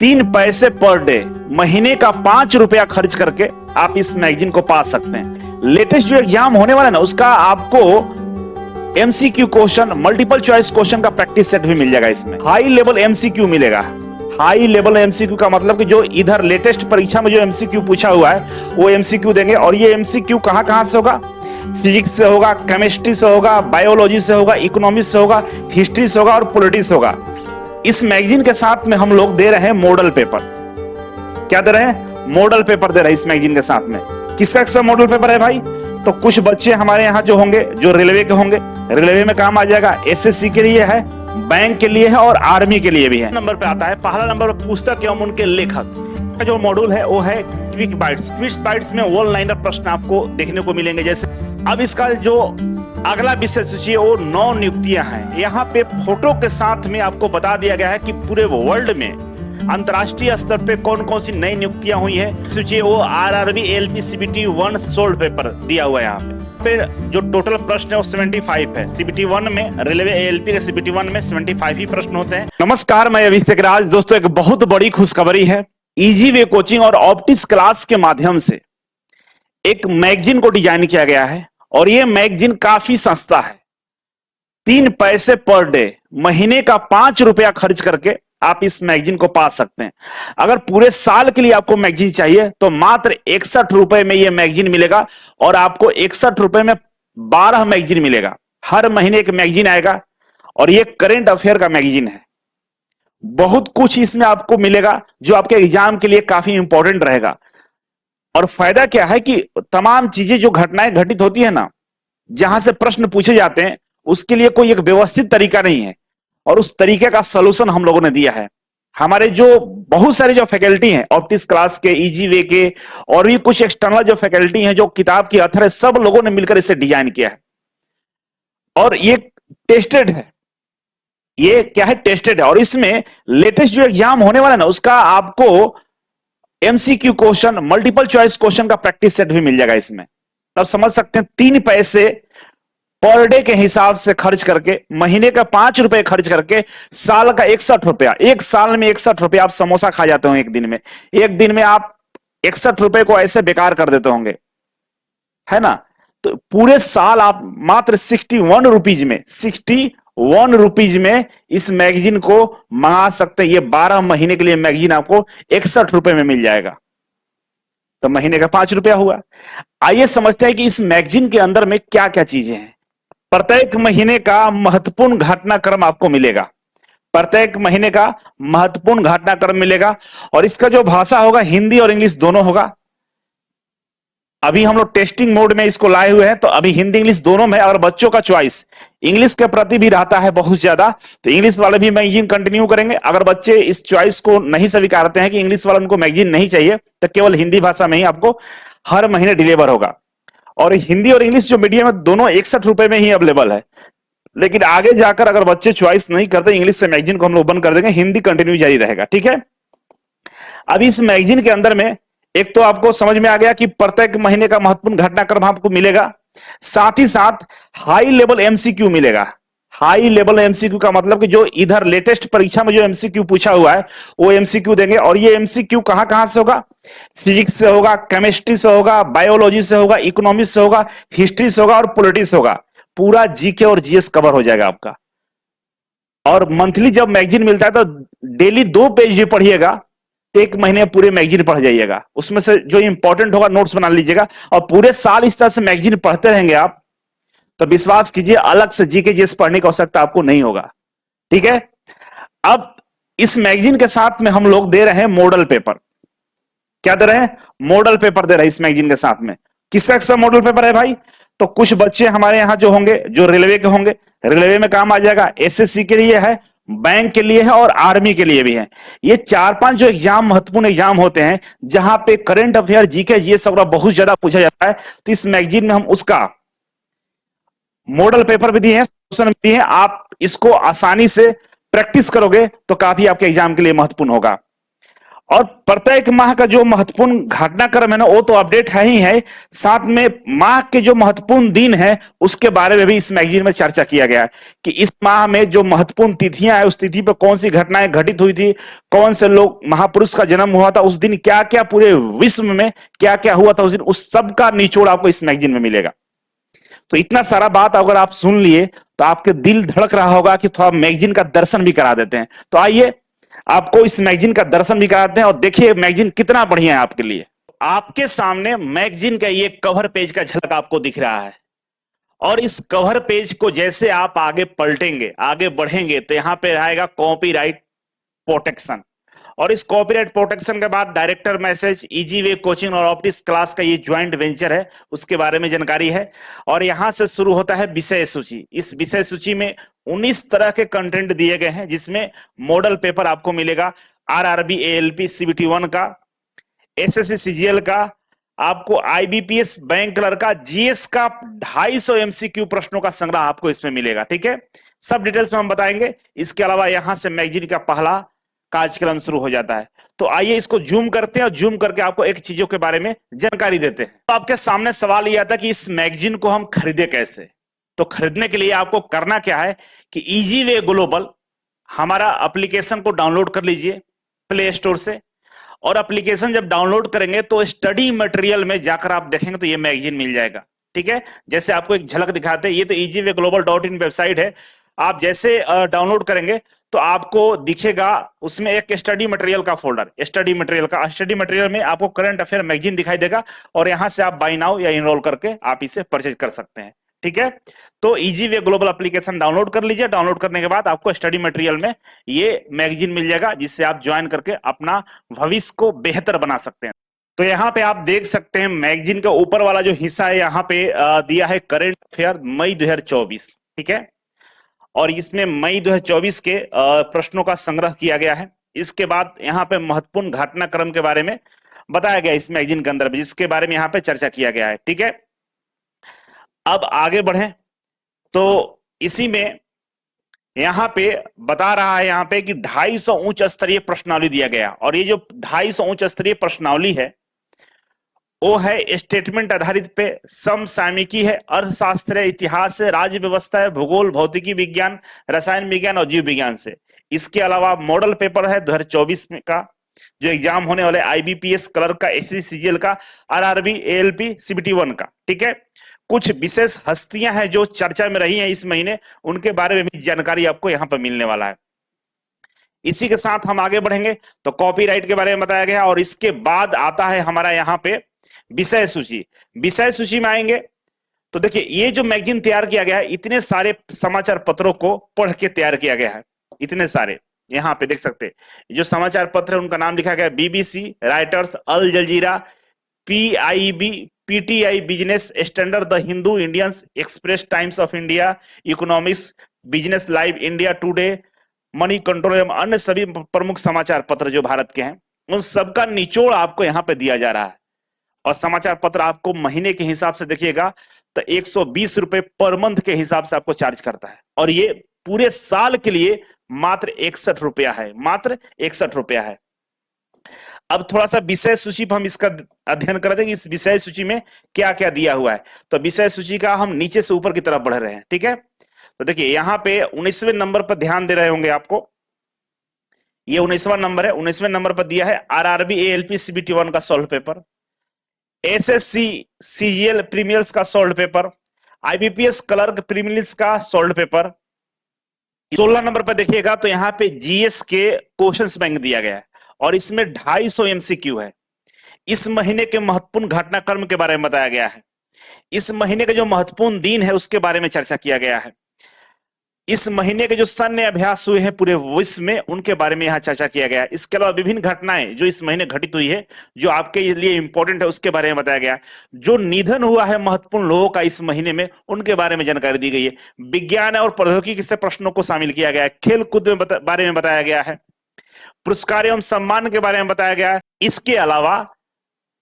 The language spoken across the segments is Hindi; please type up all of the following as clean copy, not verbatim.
3 पैसे पर डे, महीने का 5 रुपया खर्च करके आप इस मैगजीन को पा सकते हैं। लेटेस्ट जो एग्जाम होने वाला है ना, उसका आपको MCQ question, multiple choice question का प्रैक्टिस सेट भी मिल जाएगा। इसमें हाई लेवल एमसीक्यू मिलेगा। हाई लेवल एमसीक्यू का मतलब कि जो इधर लेटेस्ट परीक्षा में जो एमसीक्यू पूछा हुआ है वो एमसीक्यू देंगे। और ये एमसीक्यू कहां कहां से होगा? फिजिक्स से होगा, केमिस्ट्री से होगा, बायोलॉजी से होगा, इकोनॉमिक्स से होगा, हिस्ट्री से होगा और पॉलिटिक्स होगा। इस मैगजीन के साथ में हम लोग दे रहे हैं मॉडल पेपर। क्या दे रहे हैं? मॉडल पेपर दे रहे हैं इस मैगजीन के साथ में। किसका मॉडल पेपर है भाई? तो कुछ बच्चे हमारे यहाँ जो होंगे, जो रेलवे के होंगे, रेलवे में काम आ जाएगा, एसएससी के लिए है, बैंक के लिए है और आर्मी के लिए भी है। नंबर पे आता है, पहला नंबर पे पुस्तक एवं उनके लेखक। जो मॉड्यूल है वो है क्विक बाइट्स। क्विक बाइट्स में वन लाइनर प्रश्न आपको देखने को मिलेंगे। जैसे अब इसका जो अगला विषय सोचिए वो 9 नियुक्तियां हैं। यहाँ पे फोटो के साथ में आपको बता दिया गया है कि पूरे वर्ल्ड में अंतरराष्ट्रीय स्तर पे कौन कौन सी नई नियुक्तियां हुई है। सोचिए वो RRB LP CBT 1 solved paper दिया हुआ है यहाँ पे। फिर जो टोटल प्रश्न है वो 75 है। सीबीटी 1 में, रेलवे एएलपी के सीबीटी 1 में 75 ही प्रश्न होते हैं। नमस्कार, मैं अभिषेक राज। दोस्तों, एक बहुत बड़ी खुशखबरी है। इजी वे कोचिंग और ऑप्टिक्स क्लास के माध्यम से एक मैगजीन को डिजाइन किया गया है और ये मैगजीन काफी सस्ता है। 3 पैसे पर डे, महीने का 5 रुपया खर्च करके आप इस मैगजीन को पा सकते हैं। अगर पूरे साल के लिए आपको मैगजीन चाहिए तो मात्र 61 रुपए में यह मैगजीन मिलेगा और आपको 61 रुपए में 12 मैगजीन मिलेगा। हर महीने एक मैगजीन आएगा और यह करेंट अफेयर का मैगजीन है। बहुत कुछ इसमें आपको मिलेगा जो आपके एग्जाम के लिए काफी इंपॉर्टेंट रहेगा। और फायदा क्या है कि तमाम चीजें जो घटनाएं घटित होती है ना, जहां से प्रश्न पूछे जाते हैं, उसके लिए कोई एक व्यवस्थित तरीका नहीं है और उस तरीके का सलूशन हम लोगों ने दिया है। हमारे जो बहुत सारे जो फैकल्टी हैं, ऑप्टिक्स क्लास के, इजी वे के और भी कुछ एक्सटर्नल जो फैकल्टी हैं, जो किताब की अथर है, सब लोगों ने मिलकर इसे डिजाइन किया है और ये टेस्टेड है। ये क्या है? टेस्टेड है। और इसमें लेटेस्ट जो एग्जाम होने वाला है ना, उसका आपको MCQ question, multiple choice question का प्रैक्टिस सेट भी मिल जाएगा इसमें। तब समझ सकते हैं 3 पैसे पर डे के हिसाब से खर्च करके, महीने का 5 रुपए खर्च करके, साल का 61 रुपया। एक साल में 61 रुपया आप समोसा खा जाते हो एक दिन में। एक दिन में आप 61 रुपए को ऐसे बेकार कर देते होंगे, है ना? तो पूरे साल आप मात्र 61 रुपीज में इस मैगजीन को मंगा सकते हैं। ये 12 महीने के लिए मैगजीन आपको 61 रुपए में मिल जाएगा। तो महीने का 5 रुपया हुआ। आइए समझते हैं कि इस मैगजीन के अंदर में क्या क्या चीजें हैं। प्रत्येक महीने का महत्वपूर्ण घटनाक्रम आपको मिलेगा। प्रत्येक महीने का महत्वपूर्ण घटनाक्रम मिलेगा और इसका जो भाषा होगा, हिंदी और इंग्लिश दोनों होगा। अभी हम लोग टेस्टिंग मोड में इसको लाए हुए हैं, तो अभी हिंदी इंग्लिश दोनों में। अगर बच्चों का चॉइस इंग्लिश के प्रति भी रहता है बहुत ज्यादा, तो इंग्लिश वाले भी मैगजीन कंटिन्यू करेंगे। अगर बच्चे इस चॉइस को नहीं स्वीकारते हैं कि इंग्लिश वाला उनको मैगजीन नहीं चाहिए, तो केवल हिंदी भाषा में ही आपको हर महीने डिलीवर होगा। और हिंदी और इंग्लिश जो मीडियम है, दोनों 61 रुपए में ही अवेलेबल है। लेकिन आगे जाकर अगर बच्चे चॉइस नहीं करते, इंग्लिश से मैगजीन को हम लोग बंद कर देंगे, हिंदी कंटिन्यू जारी रहेगा। ठीक है? अभी इस मैगजीन के अंदर में एक तो आपको समझ में आ गया कि प्रत्येक महीने का महत्वपूर्ण घटनाक्रम आपको मिलेगा, साथ ही साथ हाई लेवल एमसीक्यू मिलेगा। हाई लेवल एमसीक्यू का मतलब कि जो इधर लेटेस्ट परीक्षा में जो एमसीक्यू पूछा हुआ है वो एमसीक्यू देंगे। और ये एमसीक्यू कहां कहां से होगा? फिजिक्स से होगा, केमिस्ट्री से होगा, बायोलॉजी से होगा, इकोनॉमिक्स से होगा, हिस्ट्री से होगा और पॉलिटिक्स होगा। पूरा जीके और जीएस कवर हो जाएगा आपका। और मंथली जब मैगजीन मिलता है तो डेली 2 पेज भी पढ़िएगा, एक महीने में पूरे मैगजीन पढ़ जाइएगा। उसमें से जो इंपॉर्टेंट होगा नोट्स बना लीजिएगा और पूरे साल इस तरह से मैगजीन पढ़ते रहेंगे आप, तो विश्वास कीजिए अलग से जीके जीएस पढ़ने की आवश्यकता आपको नहीं होगा। ठीक है? अब इस मैगजीन के साथ में हम लोग दे रहे हैं मॉडल पेपर। क्या दे रहे हैं? मॉडल पेपर दे रहे हैं इस मैगजीन के साथ में। किसका मॉडल पेपर है भाई? तो कुछ बच्चे हमारे यहां जो होंगे, जो रेलवे के होंगे, रेलवे में काम आ जाएगा, एसएससी के लिए है, बैंक के लिए है और आर्मी के लिए भी है। ये 4-5 जो एग्जाम, महत्वपूर्ण एग्जाम होते हैं, जहां पे करंट अफेयर, जीके जीएस सब बहुत ज्यादा पूछा जाता है, तो इस मैगजीन में हम उसका मॉडल पेपर भी दिए हैं, सोल्यूशन भी दिए हैं। आप इसको आसानी से प्रैक्टिस करोगे तो काफी आपके एग्जाम के लिए महत्वपूर्ण होगा। और प्रत्येक माह का जो महत्वपूर्ण घटनाक्रम है ना, वो तो अपडेट है ही है, साथ में माह के जो महत्वपूर्ण दिन है उसके बारे में भी इस मैगजीन में चर्चा किया गया है कि इस माह में जो महत्वपूर्ण तिथियां है उस तिथि पर कौन सी घटनाएं घटित हुई थी, कौन से लोग महापुरुष का जन्म हुआ था उस दिन, क्या क्या पूरे विश्व में क्या क्या हुआ था उस दिन, उस सब का निचोड़ आपको इस मैगजीन में मिलेगा। तो इतना सारा बात अगर आप सुन लिए तो आपके दिल धड़क रहा होगा कि थोड़ा मैगजीन का दर्शन भी करा देते हैं। तो आइए आपको इस मैगजीन का दर्शन भी कराते हैं और देखिए मैगजीन कितना बढ़िया है आपके लिए। आपके सामने मैगजीन का ये कवर पेज का झलक आपको दिख रहा है और इस कवर पेज को जैसे आप आगे पलटेंगे, आगे बढ़ेंगे तो यहां पे रहेगा कॉपीराइट प्रोटेक्शन, और इस कॉपीराइट प्रोटेक्शन के बाद director message, easy way coaching और ऑप्टिक्स क्लास का ये ज्वाइंट वेंचर है उसके बारे में जानकारी है। और यहां से शुरू होता है विषय सूची। इस विषय सूची में 19 तरह के कंटेंट दिए गए हैं जिसमें मॉडल पेपर आपको मिलेगा आरआरबी एएलपी सीबीटी 1 का, एसएससी सीजीएल का, आपको आईबीपीएस बैंक क्लर्क का, जीएस का 250 एमसीक्यू प्रश्नों का संग्रह आपको इसमें मिलेगा। ठीक है, सब डिटेल्स में हम बताएंगे। इसके अलावा यहां से मैगजीन का पहला कार्यक्रम शुरू हो जाता है। तो आइए इसको जूम करते हैं और जूम करके आपको एक चीजों के बारे में जानकारी देते हैं। तो आपके सामने सवाल यह आता कि इस मैगजीन को हम खरीदे कैसे। तो खरीदने के लिए आपको करना क्या है कि इजी वे ग्लोबल हमारा एप्लीकेशन को डाउनलोड कर लीजिए प्ले स्टोर से, और एप्लीकेशन जब डाउनलोड करेंगे तो स्टडी मटेरियल में जाकर आप देखेंगे तो ये मैगजीन मिल जाएगा। ठीक है, जैसे आपको एक झलक दिखाते हैं, ये तो easywayglobal.in वेबसाइट है। आप जैसे डाउनलोड करेंगे तो आपको दिखेगा उसमें एक स्टडी मटेरियल का फोल्डर, स्टडी मटेरियल में आपको करंट अफेयर मैगजीन दिखाई देगा और यहां से आप बाय नाउ या इनरोल करके आप इसे परचेज कर सकते हैं। ठीक है, तो easy way global application download कर लीजिए। डाउनलोड करने के बाद आपको स्टडी मटेरियल में ये मैगजीन मिल जाएगा जिससे आप ज्वाइन करके अपना भविष्य को बेहतर बना सकते हैं। तो यहाँ पे आप देख सकते हैं मैगजीन का ऊपर वाला जो हिस्सा है यहाँ पे दिया है करंट अफेयर मई 2024। ठीक है, और इसमें मई 2024 के प्रश्नों का संग्रह किया गया है। इसके बाद यहाँ पे महत्वपूर्ण घटनाक्रम के बारे में बताया गया इस मैगजीन के अंदर, जिसके बारे में यहाँ पे चर्चा किया गया है। ठीक है, अब आगे बढ़े तो इसी में यहां पे बता रहा है यहाँ पे कि 250 उच्च स्तरीय प्रश्नावली दिया गया, और ये जो 250 उच्च स्तरीय प्रश्नावली है वो है स्टेटमेंट आधारित पे, समसामयिकी है, अर्थशास्त्र है, इतिहास है, राज्य व्यवस्था है, भूगोल, भौतिकी विज्ञान, रसायन विज्ञान और जीव विज्ञान से। इसके अलावा मॉडल पेपर है 2024 में का जो एग्जाम होने वाले आईबीपीएस क्लर्क का, एसएससी सीजीएल का, आरआरबी एएलपी सीबीटी 1 का। ठीक है, कुछ विशेष हस्तियां हैं जो चर्चा में रही हैं इस महीने, उनके बारे में भी जानकारी आपको यहां पर मिलने वाला है। इसी के साथ हम आगे बढ़ेंगे तो कॉपीराइट के बारे में बताया गया, और इसके बाद आता है हमारा यहां पे विषय सूची। विषय सूची में आएंगे तो देखिए ये जो मैगजीन तैयार किया गया है इतने सारे समाचार पत्रों को पढ़ के तैयार किया गया है, इतने सारे यहां पे देख सकते हैं। जो समाचार पत्र है उनका नाम लिखा गया BBC, Reuters, Al Jazeera, PIB, PTI business standard, the Hindu, Indian express, times of India, economics, business live, India today, money control एवं अन्य सभी प्रमुख समाचार पत्र जो भारत के हैं उन सबका निचोड़ आपको यहां पे दिया जा रहा है। और समाचार पत्र आपको महीने के हिसाब से देखिएगा तो 120 रुपए पर मंथ के हिसाब से आपको चार्ज करता है, और ये पूरे साल के लिए मात्र 61 रुपया है, मात्र 61 रुपया है। अब थोड़ा सा विषय सूची पर हम इसका अध्ययन करते हैं कि इस विषय सूची में क्या क्या दिया हुआ है। तो विषय सूची का हम नीचे से ऊपर की तरफ बढ़ रहे हैं। ठीक है, तो देखिए यहां पे 19वें नंबर पर ध्यान दे रहे होंगे आपको, ये 19वां नंबर है। 19वें नंबर पर दिया है आरआरबी एएलपी सीबीटी 1 का solve paper, SSC CGL premiers का solve paper, IBPS clerk premiers का सॉल्व पेपर। 16 नंबर पर देखिएगा तो यहां पे जीएस के क्वेश्चंस बैंक दिया गया है और इसमें 250 एमसीक्यू है। इस महीने के महत्वपूर्ण घटनाक्रम के बारे में बताया गया है। इस महीने के जो महत्वपूर्ण दिन है उसके बारे में चर्चा किया गया है। इस महीने के जो सैन्य अभ्यास हुए हैं पूरे विश्व में उनके बारे में यहां चर्चा किया गया है। इसके अलावा विभिन्न घटनाएं जो इस महीने घटित हुई है जो आपके लिए इंपॉर्टेंट है उसके बारे में बताया गया है। जो निधन हुआ है महत्वपूर्ण लोगों का इस महीने में उनके बारे में जानकारी दी गई है। विज्ञान और प्रौद्योगिकी से प्रश्नों को शामिल किया गया है। खेल कूद में बारे में बताया गया है। पुरस्कार एवं सम्मान के बारे में बताया गया है। इसके अलावा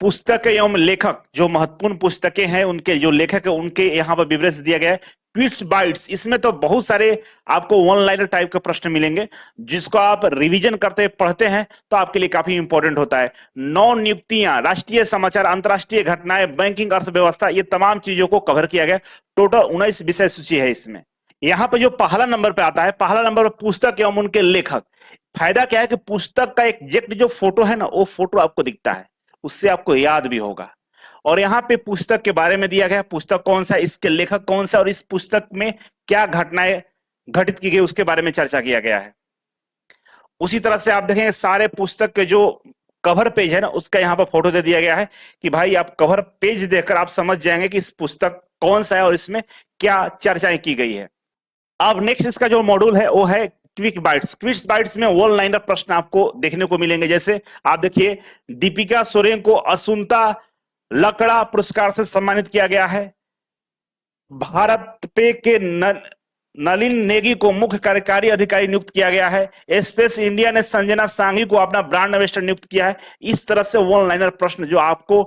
पुस्तक एवं लेखक जो महत्वपूर्ण पुस्तकें हैं उनके जो लेखक है उनके यहाँ पर विवरण दिया गया है। क्विज बाइट्स, इसमें तो बहुत सारे आपको वन लाइनर टाइप के प्रश्न मिलेंगे, जिसको आप रिवीजन करते पढ़ते हैं तो आपके लिए काफी इंपॉर्टेंट होता है। 9 नियुक्तियां, राष्ट्रीय समाचार, अंतरराष्ट्रीय घटनाएं, बैंकिंग, अर्थव्यवस्था, ये तमाम चीजों को कवर किया गया। टोटल 19 विषय सूची है इसमें। यहां पर जो पहला नंबर पे आता है, पहला नंबर पर पुस्तक एवं उनके लेखक। फायदा क्या है कि पुस्तक का एग्जैक्ट जो फोटो है ना, वो फोटो आपको दिखता है, उससे आपको याद भी होगा। और यहाँ पे पुस्तक के बारे में दिया गया, पुस्तक कौन सा, इसके लेखक कौन सा, और इस पुस्तक में क्या घटनाएं घटित की गई उसके बारे में चर्चा किया गया है। उसी तरह से आप देखेंगे सारे पुस्तक के जो कवर पेज है ना, उसका यहाँ पर फोटो दे दिया गया है कि भाई आप कवर पेज देखकर आप समझ जाएंगे कि इस पुस्तक कौन सा है और इसमें क्या चर्चाएं की गई है। अब नेक्स्ट इसका जो मॉड्यूल है वो है क्विक बाइट्स। क्विक बाइट्स में वन लाइनर प्रश्न आपको देखने को मिलेंगे। जैसे आप देखिए, दीपिका सोरेन को असुंता लकड़ा पुरस्कार से सम्मानित किया गया है। भारत पे के नलिन नेगी को मुख्य कार्यकारी अधिकारी नियुक्त किया गया है। स्पेस इंडिया ने संजना सांघी को अपना ब्रांड एम्बेसडर नियुक्त किया है। इस तरह से वन लाइनर प्रश्न जो आपको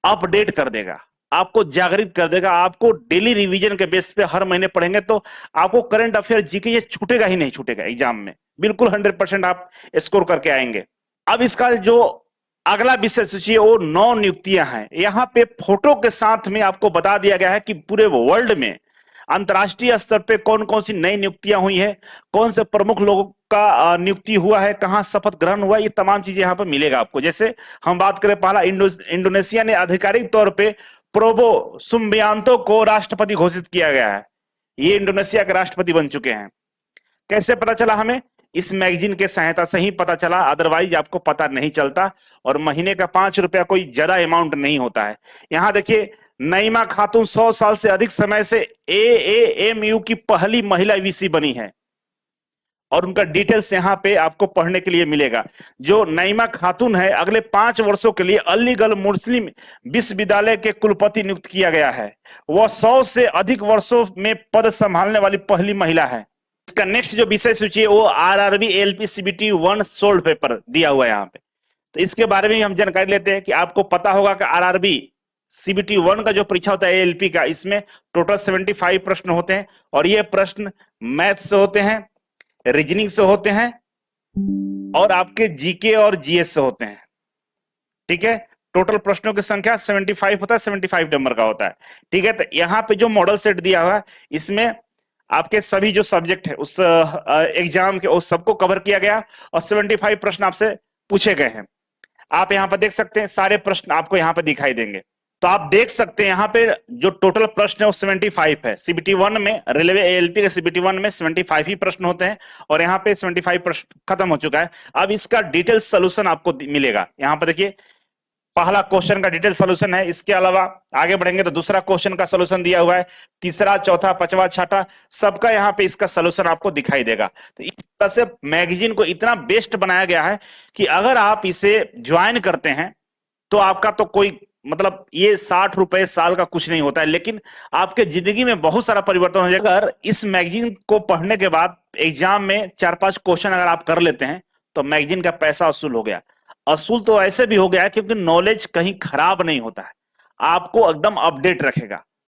अपडेट कर देगा, आपको जागृत कर देगा। आपको डेली रिवीजन के बेस पे हर महीने पढ़ेंगे तो आपको करंट अफेयर जीके ये छूटेगा ही नहीं, छूटेगा एग्जाम में, बिल्कुल 100% आप स्कोर करके आएंगे। अब इसका जो अगला विषय सूची है वो 9 नियुक्तियां हैं। यहां पे फोटो के साथ में आपको बता दिया गया है कि पूरे वर्ल्ड में अंतरराष्ट्रीय स्तर पे कौन कौन सी नई नियुक्तियां हुई है, कौन से प्रमुख लोगों का नियुक्ति हुआ है, कहां शपथ ग्रहण हुआ, ये तमाम चीजें यहां पर मिलेगा आपको। जैसे हम बात करें, पहला इंडोनेशिया ने आधिकारिक तौर पे प्रोबो सुबियांतो को राष्ट्रपति घोषित किया गया है। ये इंडोनेशिया के राष्ट्रपति बन चुके हैं। कैसे पता चला हमें? इस मैगजीन के सहायता से ही पता चला, अदरवाइज आपको पता नहीं चलता। और महीने का 5 रुपया कोई ज्यादा अमाउंट नहीं होता है। यहां देखिए, नईमा खातून 100 साल से अधिक समय से एएएमयू की पहली महिला वीसी बनी है और उनका डिटेल्स यहां पे आपको पढ़ने के लिए मिलेगा। जो नईमा खातून है, अगले 5 वर्षों के लिए अलीगढ़ मुस्लिम विश्वविद्यालय के कुलपति नियुक्त किया गया है। वह 100 से अधिक वर्षों में पद संभालने वाली पहली महिला है। इसका नेक्स्ट जो विषय सूची है वो RRB LP CBT 1 solved paper दिया हुआ है यहाँ पे। तो इसके बारे में हम जानकारी लेते हैं कि आपको पता होगा कि आरआरबी सीबीटी 1 का जो परीक्षा होता है एएलपी का, इसमें टोटल 75 प्रश्न होते हैं और ये प्रश्न मैथ से होते हैं, रीजनिंग से होते हैं और आपके जीके और जीएस से होते हैं। ठीक है, टोटल प्रश्नों की संख्या 75 होता है, 75 नंबर का होता है। ठीक है, तो यहाँ पे जो मॉडल सेट दिया हुआ है, इसमें आपके सभी जो सब्जेक्ट है उस एग्जाम के उस सबको कवर किया गया और 75 प्रश्न आपसे पूछे गए हैं। आप यहाँ पर देख सकते हैं, सारे प्रश्न आपको यहाँ पर दिखाई देंगे। तो आप देख सकते हैं यहाँ पे जो टोटल प्रश्न है वो 75 है। सीबीटी 1 में, रेलवे एएलपी के सीबीटी 1 में 75 ही प्रश्न होते हैं और यहाँ पे 75 प्रश्न खत्म हो चुका है। अब इसका डिटेल सोल्यूशन आपको मिलेगा। यहाँ पर देखिए, पहला क्वेश्चन का डिटेल सोल्यूशन है। इसके अलावा आगे बढ़ेंगे तो दूसरा क्वेश्चन का सोल्यूशन दिया हुआ है, तीसरा, चौथा, पांचवा, छठा, सबका यहाँ पे इसका सोल्यूशन आपको दिखाई देगा। तो इस तरह से मैगजीन को इतना बेस्ट बनाया गया है कि अगर आप इसे ज्वाइन करते हैं तो आपका तो कोई मतलब ये 60 रुपए साल का कुछ नहीं होता है, लेकिन आपके जिंदगी में बहुत सारा परिवर्तन हो जाएगा। अगर इस मैगजीन को पढ़ने के बाद एग्जाम में 4-5 क्वेश्चन अगर आप कर लेते हैं तो मैगजीन का पैसा वसूल हो गया। असूल तो ऐसे भी हो गया है क्योंकि नॉलेज कहीं खराब नहीं होता है, आपको एकदम अपडेट रखेगा।